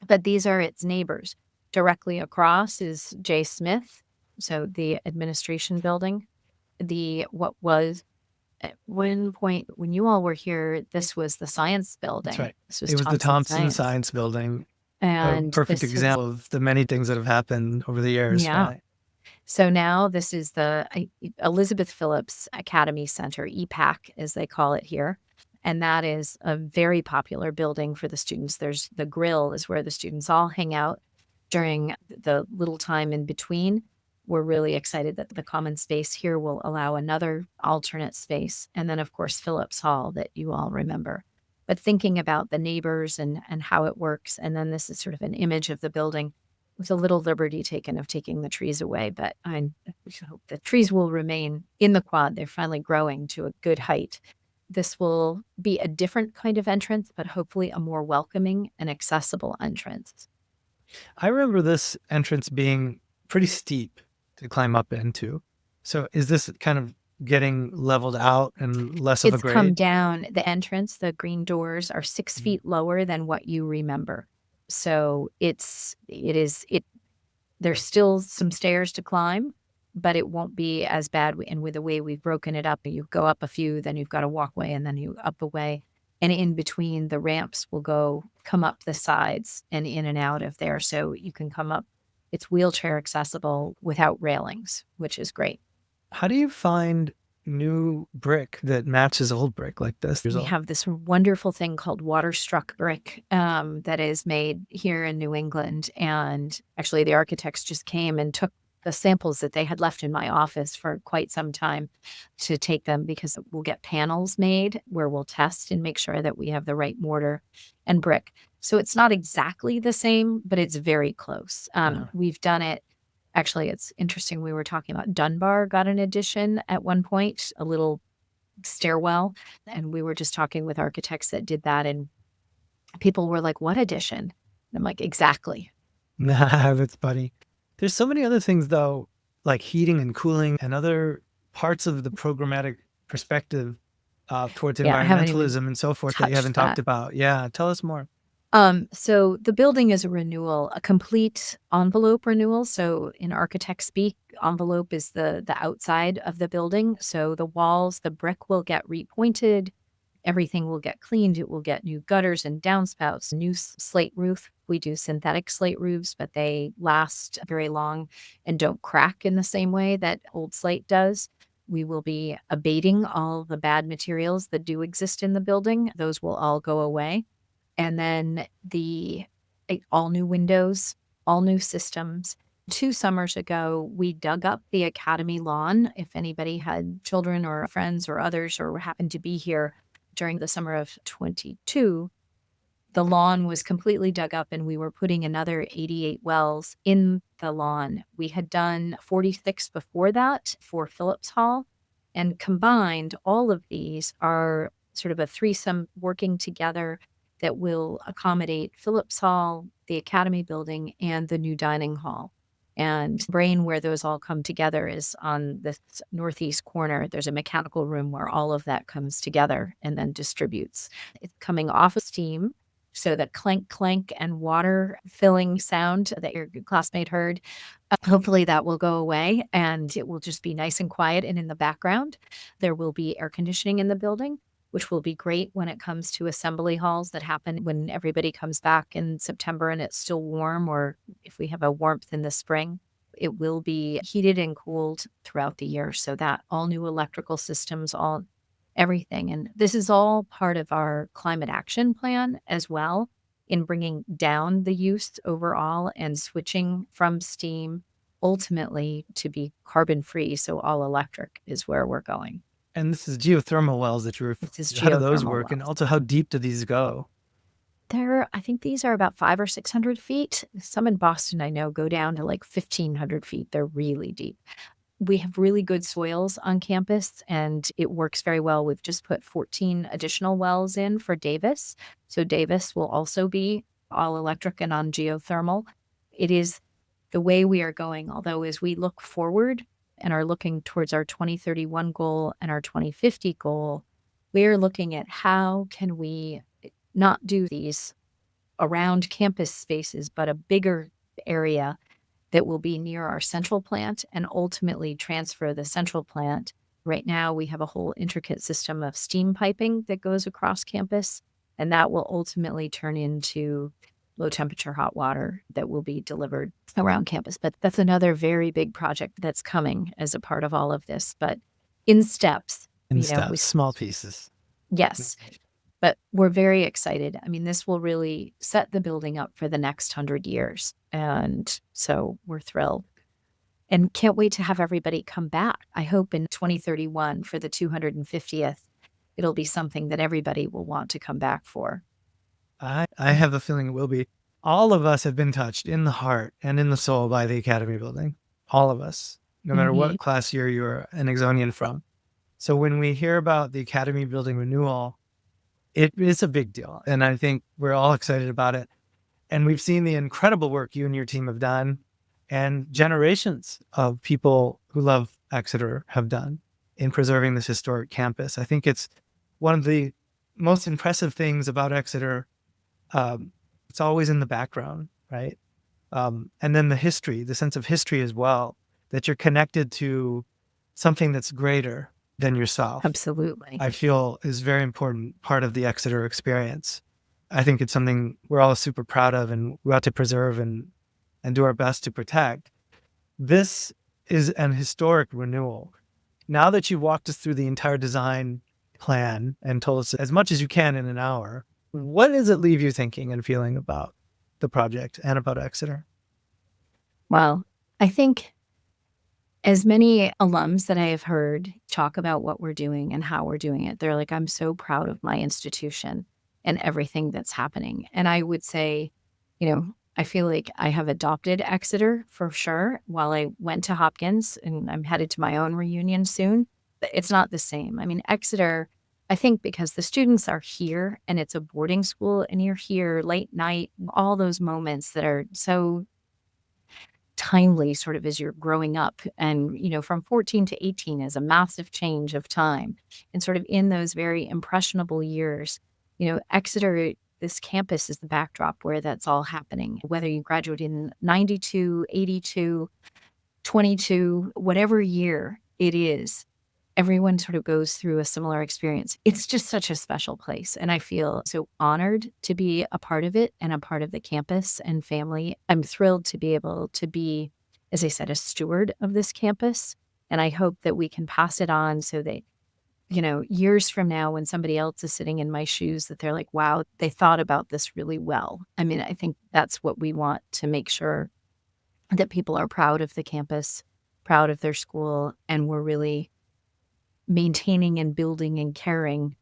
But these are its neighbors. Directly across is J. Smith, so the administration building. What was at one point when you all were here, this was the science building. That's right. This was It was the Thompson Science Building. A And perfect example of the many things that have happened over the years. Yeah. Right? So now this is the Elizabeth Phillips Academy Center, EPAC, as they call it here. And that is a very popular building for the students. There's the grill is where the students all hang out during the little time in between. We're really excited that the common space here will allow another alternate space. And then, of course, Phillips Hall that you all remember. But thinking about the neighbors and how it works. And then this is sort of an image of the building with a little liberty taken of taking the trees away. But I hope the trees will remain in the quad. They're finally growing to a good height. This will be a different kind of entrance, but hopefully a more welcoming and accessible entrance. I remember this entrance being pretty steep to climb up into. So is this kind of getting leveled out and less of a grade? It's come down. The entrance, the green doors are 6 feet lower than what you remember. So there's still some stairs to climb, but it won't be as bad. And with the way we've broken it up, you go up a few, then you've got a walkway, and then you up a way. And in between, the ramps will come up the sides and in and out of there. So you can come up. It's wheelchair accessible without railings, which is great. How do you find new brick that matches old brick like this? We have this wonderful thing called water-struck brick that is made here in New England. And actually, the architects just came and took the samples that they had left in my office for quite some time to take them, because we'll get panels made where we'll test and make sure that we have the right mortar and brick. So it's not exactly the same, but it's very close. We've done it. Actually, it's interesting. We were talking about Dunbar got an addition at one point, a little stairwell. And we were just talking with architects that did that. And people were like, what addition? And I'm like, exactly. That's funny. There's so many other things though, like heating and cooling and other parts of the programmatic perspective towards Yeah, I haven't even environmentalism and so forth that you haven't touched talked that. about. Yeah, tell us more. So the building is a renewal, a complete envelope renewal. So in architect speak, envelope is the outside of the building. So the walls, the brick will get repointed, everything will get cleaned. It will get new gutters and downspouts, new slate roof. We do synthetic slate roofs, but they last very long and don't crack in the same way that old slate does. We will be abating all the bad materials that do exist in the building. Those will all go away. And then all new windows, all new systems. 2 summers ago, we dug up the academy lawn. If anybody had children or friends or others or happened to be here during the summer of 22, the lawn was completely dug up and we were putting another 88 wells in the lawn. We had done 46 before that for Phillips Hall, and combined, all of these are sort of a threesome working together that will accommodate Phillips Hall, the Academy building, and the new dining hall. And brain where those all come together is on the northeast corner. There's a mechanical room where all of that comes together and then distributes. It's coming off of steam. So the clank, clank, and water filling sound that your classmate heard, hopefully that will go away and it will just be nice and quiet and in the background. There will be air conditioning in the building, which will be great when it comes to assembly halls that happen when everybody comes back in September and it's still warm, or if we have a warmth in the spring. It will be heated and cooled throughout the year. So that all new electrical systems, all everything. And this is all part of our climate action plan as well, in bringing down the use overall and switching from steam ultimately to be carbon free. So all electric is where we're going. And this is geothermal wells that you're, This is how do those geothermal work? And wells. also, how deep do these go? I think these are about 500 or 600 feet. Some in Boston, I know, go down to like 1,500 feet. They're really deep. We have really good soils on campus and it works very well. We've just put 14 additional wells in for Davis. So Davis will also be all electric and on geothermal. It is the way we are going, although as we look forward and are looking towards our 2031 goal and our 2050 goal, we are looking at how can we not do these around campus spaces, but a bigger area that will be near our central plant and ultimately transfer the central plant. Right now, we have a whole intricate system of steam piping that goes across campus, and that will ultimately turn into low temperature hot water that will be delivered around campus. But that's another very big project that's coming as a part of all of this, but in steps. In We steps, small pieces. yes, but we're very excited. I mean, this will really set the building up for the next 100 years. And so we're thrilled and can't wait to have everybody come back. I hope in 2031 for the 250th, it'll be something that everybody will want to come back for. I have a feeling it will be. All of us have been touched in the heart and in the soul by the Academy building. All of us, no matter Mhm. what class year you're an Exonian from. So when we hear about the Academy building renewal, it is a big deal. And I think we're all excited about it. And we've seen the incredible work you and your team have done, and generations of people who love Exeter have done in preserving this historic campus. I think it's one of the most impressive things about Exeter. It's always in the background, right? And then the history, the sense of history as well, that you're connected to something that's greater than yourself, Absolutely. I feel is very important part of the Exeter experience. I think it's something we're all super proud of and we ought to preserve and do our best to protect. This is an historic renewal. Now that you've walked us through the entire design plan and told us as much as you can in an hour, what does it leave you thinking and feeling about the project and about Exeter? Well, I think as many alums that I have heard talk about what we're doing and how we're doing it, they're like, I'm so proud of my institution and everything that's happening. And I would say, I feel like I have adopted Exeter for sure while I went to Hopkins and I'm headed to my own reunion soon. But it's not the same. I mean, Exeter, I think because the students are here and it's a boarding school and you're here late night, all those moments that are so timely sort of as you're growing up. And, from 14 to 18 is a massive change of time. And sort of in those very impressionable years, Exeter, this campus is the backdrop where that's all happening. Whether you graduate in 92, 82, 22, whatever year it is, everyone sort of goes through a similar experience. It's just such a special place. And I feel so honored to be a part of it and a part of the campus and family. I'm thrilled to be able to be, as I said, a steward of this campus. And I hope that we can pass it on so that, years from now, when somebody else is sitting in my shoes, that they're like, wow, they thought about this really well. I mean, I think that's what we want to make sure that people are proud of the campus, proud of their school, and we're really maintaining and building and caring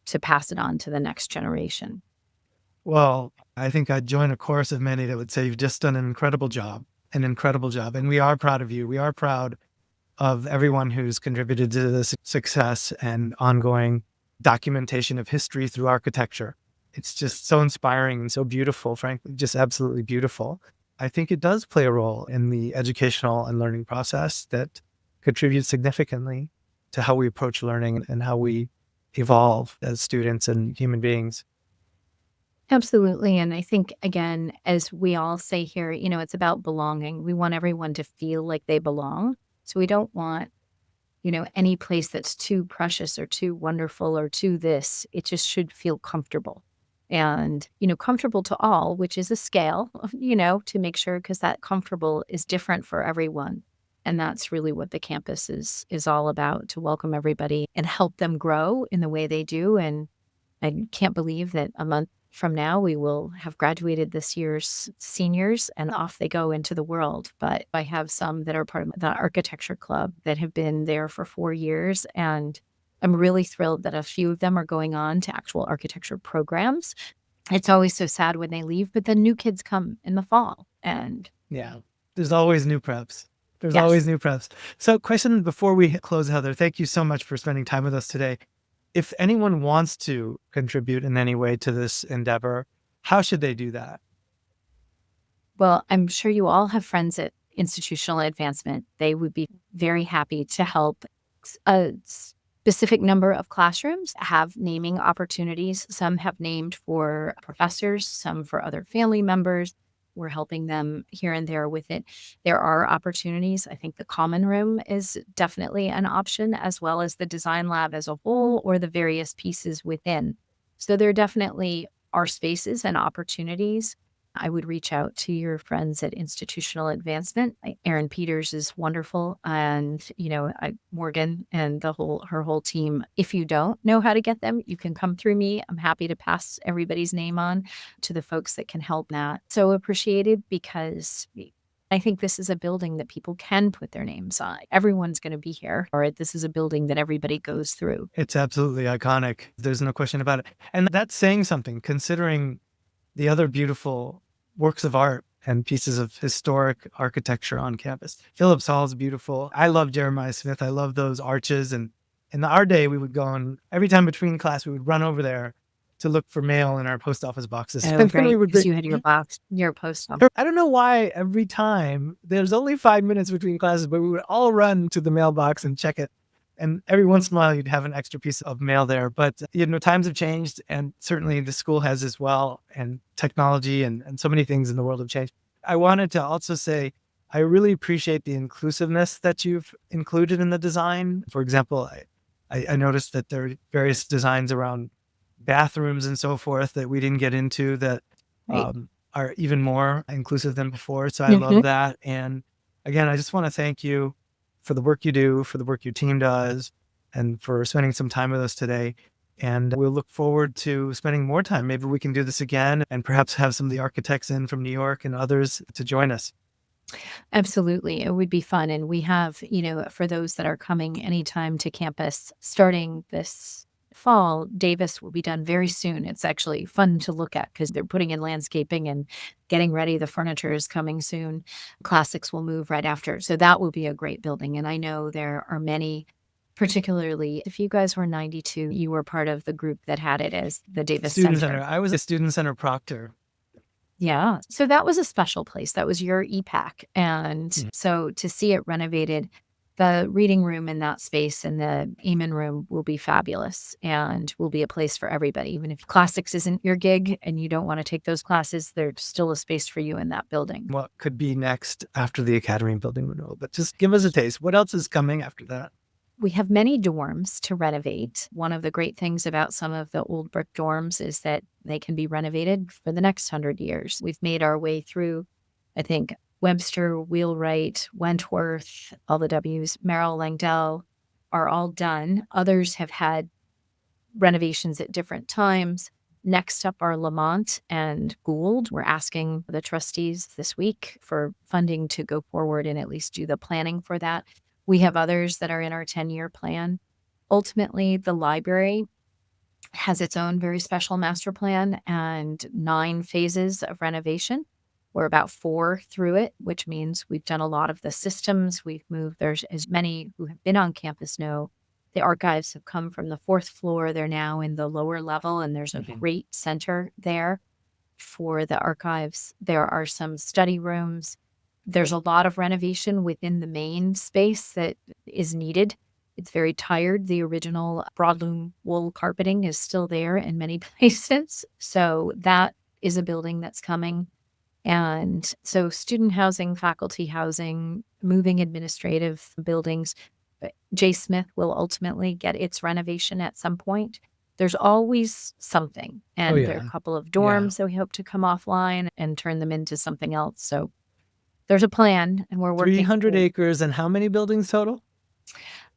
to pass it on to the next generation. Well, I think I'd join a chorus of many that would say you've just done an incredible job, an incredible job. And we are proud of you. We are proud of everyone who's contributed to this success and ongoing documentation of history through architecture. It's just so inspiring and so beautiful, frankly, just absolutely beautiful. I think it does play a role in the educational and learning process that contributes significantly to how we approach learning and how we evolve as students and human beings. Absolutely. And I think, again, as we all say here, it's about belonging. We want everyone to feel like they belong. So we don't want, any place that's too precious or too wonderful or too this. It just should feel comfortable. And, comfortable to all, which is a scale, to make sure, because that comfortable is different for everyone. And that's really what the campus is all about, to welcome everybody and help them grow in the way they do. And I can't believe that a month from now, we will have graduated this year's seniors and off they go into the world. But I have some that are part of the architecture club that have been there for 4 years. And I'm really thrilled that a few of them are going on to actual architecture programs. It's always so sad when they leave, but then new kids come in the fall. And yeah, there's always new preps. There's yes. always new preps. So question before we close, Heather, thank you so much for spending time with us today. If anyone wants to contribute in any way to this endeavor, how should they do that? Well, I'm sure you all have friends at Institutional Advancement. They would be very happy to help. A specific number of classrooms have naming opportunities. Some have named for professors, some for other family members. We're helping them here and there with it. There are opportunities. I think the common room is definitely an option, as well as the design lab as a whole or the various pieces within. So there definitely are spaces and opportunities. I would reach out to your friends at Institutional Advancement. Erin Peters is wonderful, and Morgan and her whole team. If you don't know how to get them, you can come through me. I'm happy to pass everybody's name on to the folks that can help that. So appreciated, because I think this is a building that people can put their names on. Everyone's going to be here, or this is a building that everybody goes through. It's absolutely iconic. There's no question about it. And that's saying something, considering the other beautiful works of art and pieces of historic architecture on campus. Phillips Hall is beautiful. I love Jeremiah Smith. I love those arches. And in our day, we would go on every time between class, we would run over there to look for mail in our post office boxes. Oh, great, because you had your box, your post office. I don't know why every time, there's only 5 minutes between classes, but we would all run to the mailbox and check it. And every once in a while, you'd have an extra piece of mail there. But, times have changed, and certainly the school has as well, and technology and so many things in the world have changed. I wanted to also say, I really appreciate the inclusiveness that you've included in the design. For example, I noticed that there are various designs around bathrooms and so forth that we didn't get into that are even more inclusive than before. So I love that. And again, I just want to thank you for the work you do, for the work your team does, and for spending some time with us today. And we'll look forward to spending more time. Maybe we can do this again and perhaps have some of the architects in from New York and others to join us. Absolutely. It would be fun. And we have, for those that are coming anytime to campus, starting this fall, Davis will be done very soon. It's actually fun to look at because they're putting in landscaping and getting ready. The furniture is coming soon. Classics will move right after. So that will be a great building. And I know there are many, particularly if you guys were 92, you were part of the group that had it as the Davis Student Center. Center. I was a Student Center proctor. Yeah. So that was a special place. That was your EPAC. And Mhm. so to see it renovated, the reading room in that space and the Eamon room will be fabulous and will be a place for everybody. Even if classics isn't your gig and you don't want to take those classes, there's still a space for you in that building. What could be next after the Academy building renewal? But just give us a taste. What else is coming after that? We have many dorms to renovate. One of the great things about some of the old brick dorms is that they can be renovated for the next 100 years. We've made our way through, I think, Webster, Wheelwright, Wentworth, all the W's, Merrill, Langdell are all done. Others have had renovations at different times. Next up are Lamont and Gould. We're asking the trustees this week for funding to go forward and at least do the planning for that. We have others that are in our 10-year plan. Ultimately, the library has its own very special master plan and 9 phases of renovation. We're about 4 through it, which means we've done a lot of the systems. We've moved, there's as many who have been on campus know the archives have come from the 4th floor. They're now in the lower level, and there's a great center there for the archives. There are some study rooms. There's a lot of renovation within the main space that is needed. It's very tired. The original broadloom wool carpeting is still there in many places. So that is a building that's coming. And so student housing, faculty housing, moving administrative buildings. J. Smith will ultimately get its renovation at some point. There's always something. Oh, And there are a yeah. couple of Yeah. dorms that we hope to come offline and turn them into something else. So there's a plan and we're working. 300 acres and how many buildings total?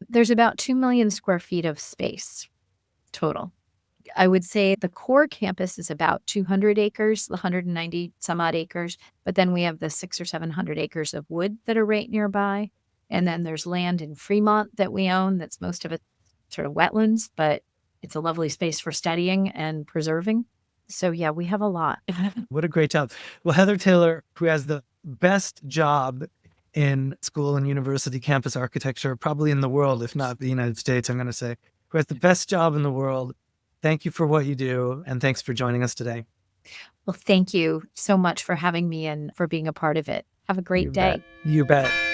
There's about 2 million square feet of space total. I would say the core campus is about 200 acres, 190 some odd acres, but then we have the 600 or 700 acres of wood that are right nearby. And then there's land in Fremont that we own that's most of it sort of wetlands, but it's a lovely space for studying and preserving. So yeah, we have a lot. What a great job. Well, Heather Taylor, who has the best job in school and university campus architecture, probably in the world, if not the United States, I'm going to say, who has the best job in the world. Thank you for what you do. And thanks for joining us today. Well, thank you so much for having me and for being a part of it. Have a great You day. bet. You bet.